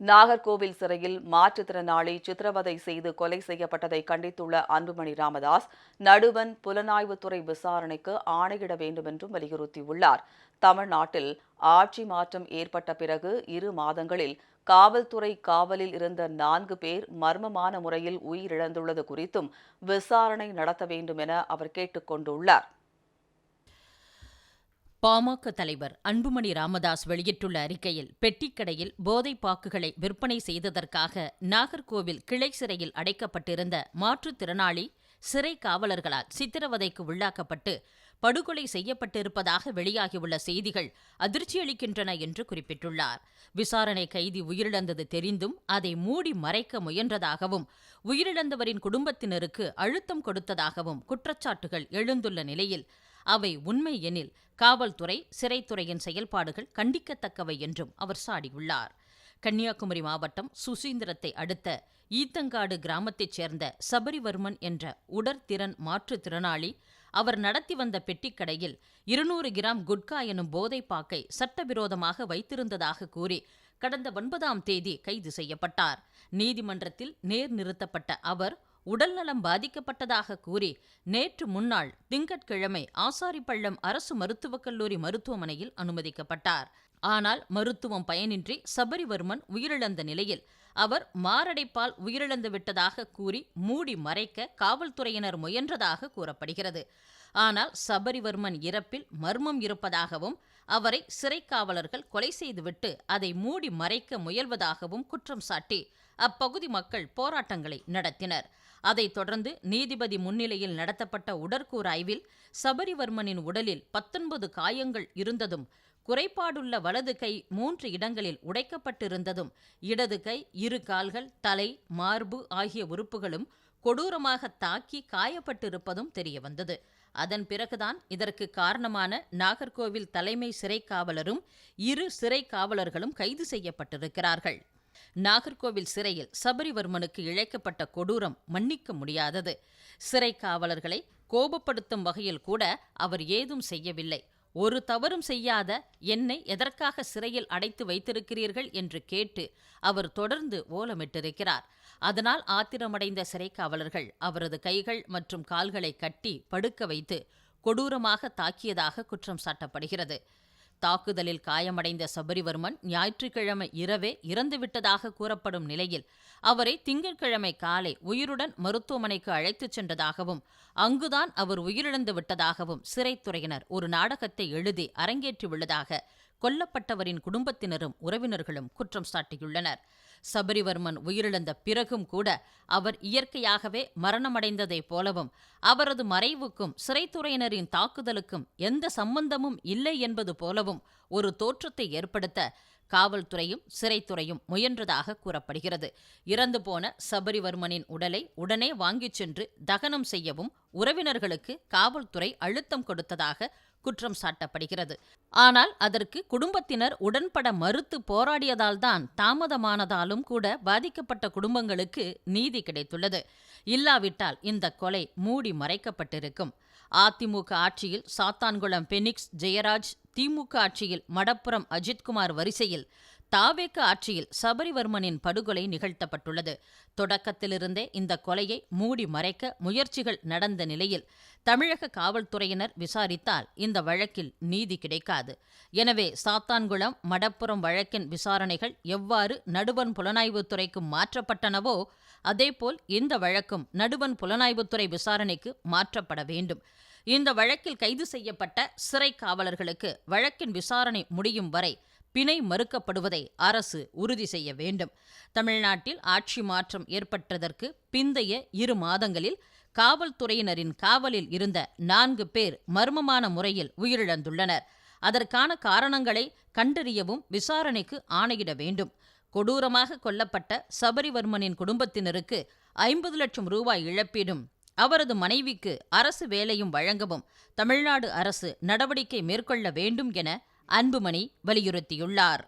நாகர்கோவில் சிறையில் மாற்றுத்திறனாளி சித்திரவதை செய்து கொலை செய்யப்பட்டதை கண்டித்துள்ள அன்புமணி ராமதாஸ் நடுவண் புலனாய்வுத்துறை விசாரணைக்கு ஆணையிட வேண்டும் என்றும் வலியுறுத்தியுள்ளார். தமிழ்நாட்டில் ஆட்சி மாற்றம் ஏற்பட்ட பிறகு 2 மாதங்களில் காவல்துறை காவலில் இருந்த 4 பேர் மர்மமான முறையில் உயிரிழந்துள்ளது குறித்தும் விசாரணை நடத்த வேண்டும் என அவர் கேட்டுக் கொண்டுள்ளார். பாமக தலைவர் அன்புமணி ராமதாஸ் வெளியிட்டுள்ள அறிக்கையில், பெட்டிக்கடையில் போதைப் பாக்குகளை விற்பனை செய்ததற்காக நாகர்கோவில் கிளை சிறையில் அடைக்கப்பட்டிருந்த மாற்றுத்திறனாளி சிறை காவலர்களால் சித்திரவதைக்கு உள்ளாக்கப்பட்டு படுகொலை செய்யப்பட்டிருப்பதாக வெளியாகியுள்ள செய்திகள் அதிர்ச்சியளிக்கின்றன என்று குறிப்பிட்டுள்ளார். விசாரணை கைதி உயிரிழந்தது தெரிந்தும் அதை மூடி மறைக்க முயன்றதாகவும், உயிரிழந்தவரின் குடும்பத்தினருக்கு அழுத்தம் கொடுத்ததாகவும் குற்றச்சாட்டுகள் எழுந்துள்ள நிலையில், அவை உண்மை எனில் காவல்துறை, சிறைத்துறையின் செயல்பாடுகள் கண்டிக்கத்தக்கவை என்றும் அவர் சாடியுள்ளார். கன்னியாகுமரி மாவட்டம் சுசீந்திரத்தை அடுத்த ஈத்தங்காடு கிராமத்தைச் சேர்ந்த சபரிவர்மன் என்ற உடற்திறன் மாற்றுத்திறனாளி அவர் நடத்தி வந்த பெட்டிக்கடையில் 200 கிராம் குட்கா எனும் போதைப்பாக்கை சட்டவிரோதமாக வைத்திருந்ததாக கூறி கடந்த 9ஆம் தேதி கைது செய்யப்பட்டார். நீதிமன்றத்தில் நேர் நிறுத்தப்பட்ட அவர் உடல்நலம் பாதிக்கப்பட்டதாக கூறி நேற்று முன்னாள் திங்கட்கிழமை ஆசாரிப்பள்ளம் அரசு மருத்துவக் கல்லூரி மருத்துவமனையில் அனுமதிக்கப்பட்டார். ஆனால் மருத்துவம் பயனின்றி சபரிவர்மன் உயிரிழந்த நிலையில் அவர் மாரடைப்பால் உயிரிழந்து விட்டதாக கூறி மூடி மறைக்க காவல்துறையினர் முயன்றதாக கூறப்படுகிறது. ஆனால் சபரிவர்மன் இறப்பில் மர்மம் இருப்பதாகவும், அவரை சிறை காவலர்கள் கொலை செய்துவிட்டு அதை மூடி மறைக்க முயல்வதாகவும் குற்றம் சாட்டி அப்பகுதி மக்கள் போராட்டங்களை நடத்தினர். அதைத் தொடர்ந்து நீதிபதி முன்னிலையில் நடத்தப்பட்ட உடற்கூறாய்வில் சபரிவர்மனின் உடலில் 19 காயங்கள் இருந்ததும், குறைபாடுள்ள வலது கை 3 இடங்களில் உடைக்கப்பட்டிருந்ததும், இடது கை, 2 கால்கள், தலை, மார்பு ஆகிய உறுப்புகளும் கொடூரமாக தாக்கி காயப்பட்டிருப்பதும் தெரியவந்தது. அதன் பிறகுதான் இதற்கு காரணமான நாகர்கோவில் தலைமை சிறை காவலரும் 2 சிறை காவலர்களும் கைது செய்யப்பட்டிருக்கிறார்கள். நாகர்கோவில் சிறையில் சபரிவர்மனுக்கு இழைக்கப்பட்ட கொடூரம் மன்னிக்க முடியாதது. சிறை காவலர்களை கோபப்படுத்தும் வகையில் கூட அவர் ஏதும் செய்யவில்லை. ஒரு தவறும் செய்யாத என்னை எதற்காக சிறையில் அடைத்து வைத்திருக்கிறீர்கள் என்று கேட்டு அவர் தொடர்ந்து ஓலமிட்டிருக்கிறார். அதனால் ஆத்திரமடைந்த சிறை காவலர்கள் அவரது கைகள் மற்றும் கால்களை கட்டி படுக்க வைத்து கொடூரமாக தாக்கியதாக குற்றம் சாட்டப்படுகிறது. தாக்குதலில் காயமடைந்த சபரிவர்மன் ஞாயிற்றுக்கிழமை இரவே இறந்துவிட்டதாக கூறப்படும் நிலையில் அவரை திங்கட்கிழமை காலை உயிருடன் மருத்துவமனைக்கு அழைத்துச் சென்றதாகவும், அங்குதான் அவர் உயிரிழந்து விட்டதாகவும் சிறைத்துறையினர் ஒரு நாடகத்தை எழுதி அரங்கேற்றியுள்ளதாக கொல்லப்பட்டவரின் குடும்பத்தினரும் உறவினர்களும் குற்றம் சாட்டியுள்ளனர். சபரிவர்மன் உயிரிழந்த பிறகும் கூட அவர் இயற்கையாகவே மரணமடைந்ததைப் போலவும், அவரது மறைவுக்கும் சிறைத்துறையினரின் தாக்குதலுக்கும் எந்த சம்பந்தமும் இல்லை என்பது போலவும் ஒரு தோற்றத்தை ஏற்படுத்த காவல்துறையும் சிறைத்துறையும் முயன்றதாக கூறப்படுகிறது. இறந்து போன சபரிவர்மனின் உடலை உடனே வாங்கிச் சென்று தகனம் செய்யவும் உறவினர்களுக்கு காவல்துறை அழுத்தம் கொடுத்ததாக குற்றம் சாட்டப்படுகிறது. ஆனால் அதற்கு குடும்பத்தினர் உடன்பட மறுத்து போராடியதால்தான் தாமதமானதாலும் கூட பாதிக்கப்பட்ட குடும்பங்களுக்கு நீதி கிடைத்துள்ளது. இல்லாவிட்டால் இந்த கொலை மூடி மறைக்கப்பட்டிருக்கும். அதிமுக ஆட்சியில் சாத்தான்குளம் பெனிக்ஸ் ஜெயராஜ், திமுக ஆட்சியில் மடப்புரம் அஜித்குமார் வரிசையில் தாவேக ஆட்சியில் சபரிவர்மனின் படுகொலை நிகழ்த்தப்பட்டுள்ளது. தொடக்கத்திலிருந்தே இந்த கொலையை மூடி மறைக்க முயற்சிகள் நடந்த நிலையில் தமிழக காவல்துறையினர் விசாரித்தால் இந்த வழக்கில் நீதி கிடைக்காது. எனவே சாத்தான்குளம் மடப்புரம் வழக்கின் விசாரணைகள் எவ்வாறு நடுவண் புலனாய்வுத்துறைக்கு மாற்றப்பட்டனவோ அதேபோல் இந்த வழக்கும் நடுவண் புலனாய்வுத்துறை விசாரணைக்கு மாற்றப்பட வேண்டும். இந்த வழக்கில் கைது செய்யப்பட்ட சிறை காவலர்களுக்கு வழக்கின் விசாரணை முடியும் வரை பிணை மறுக்கப்படுவதை அரசு உறுதி செய்ய வேண்டும். தமிழ்நாட்டில் ஆட்சி மாற்றம் ஏற்பட்டதற்கு பிந்தைய 2 மாதங்களில் காவல்துறையினரின் காவலில் இருந்த 4 பேர் மர்மமான முறையில் உயிரிழந்துள்ளனர். அதற்கான காரணங்களை கண்டறியவும் விசாரணைக்கு ஆணையிட வேண்டும். கொடூரமாக கொல்லப்பட்ட சபரிவர்மனின் குடும்பத்தினருக்கு 50 லட்சம் ரூபாய் இழப்பீடும், அவரது மனைவிக்கு அரசு வேலையும் வழங்கவும் தமிழ்நாடு அரசு நடவடிக்கை மேற்கொள்ள வேண்டும் என அன்புமணி வலியுறுத்தியுள்ளார்.